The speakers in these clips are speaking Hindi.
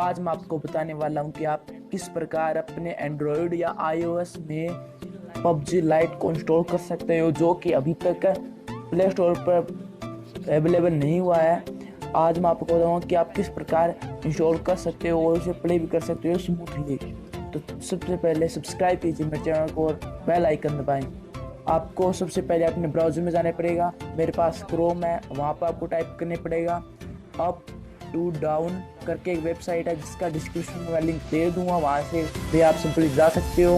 आज मैं आपको बताने वाला हूं कि आप किस प्रकार अपने एंड्रॉयड या iOS में PUBG लाइट को इंस्टॉल कर सकते हो, जो कि अभी तक प्ले स्टोर पर अवेलेबल नहीं हुआ है। आज मैं आपको बताऊंगा कि आप किस प्रकार इंस्टॉल कर सकते हो और उसे प्ले भी कर सकते हो स्मूथली। तो सबसे पहले सब्सक्राइब कीजिए मेरे चैनल को और बेल आइकन दबाएं। आपको सबसे पहले अपने ब्राउज़र में जाना पड़ेगा। मेरे पास क्रोम है, वहाँ पर आपको टाइप करने पड़ेगा अप टू डाउन करके एक वेबसाइट है जिसका डिस्क्रिप्शन में लिंक दे दूँगा, वहाँ से भी आप सिंपली जा सकते हो।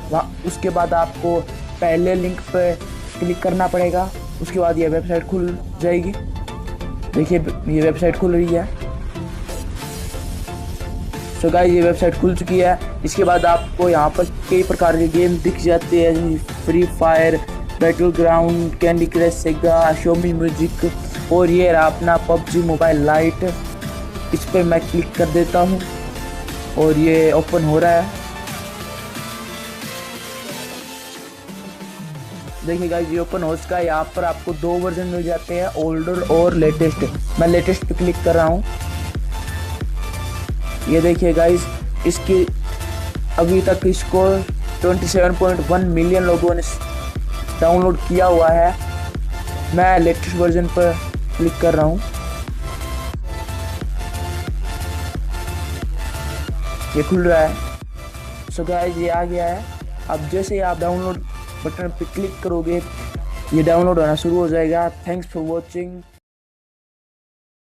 वहाँ उसके बाद आपको पहले लिंक पर क्लिक करना पड़ेगा। उसके बाद यह वेबसाइट खुल जाएगी। देखिए ये वेबसाइट खुल रही है। सो गाइस ये वेबसाइट खुल चुकी है। इसके बाद आपको यहाँ पर कई प्रकार के गेम दिख जाते हैं, Free Fire, Battle Ground, Candy Crush, Sega, शोमी म्यूजिक और ये रहा अपना PUBG मोबाइल लाइट। इस पर मैं क्लिक कर देता हूँ और ये ओपन हो रहा है। देखिए गाइस ये ओपन हो चुका है। यहाँ पर आपको दो वर्जन मिल जाते हैं, ओल्डर और लेटेस्ट। मैं लेटेस्ट पे क्लिक कर रहा हूँ। ये देखिए गाइस इसकी अभी तक इसको 27.1 मिलियन लोगों ने डाउनलोड किया हुआ है। मैं लेटेस्ट वर्जन पर क्लिक कर रहा हूँ। ये खुल रहा है। सो गाइस ये आ गया है। अब जैसे ही आप डाउनलोड बटन पर क्लिक करोगे ये डाउनलोड होना शुरू हो जाएगा। Thanks for watching.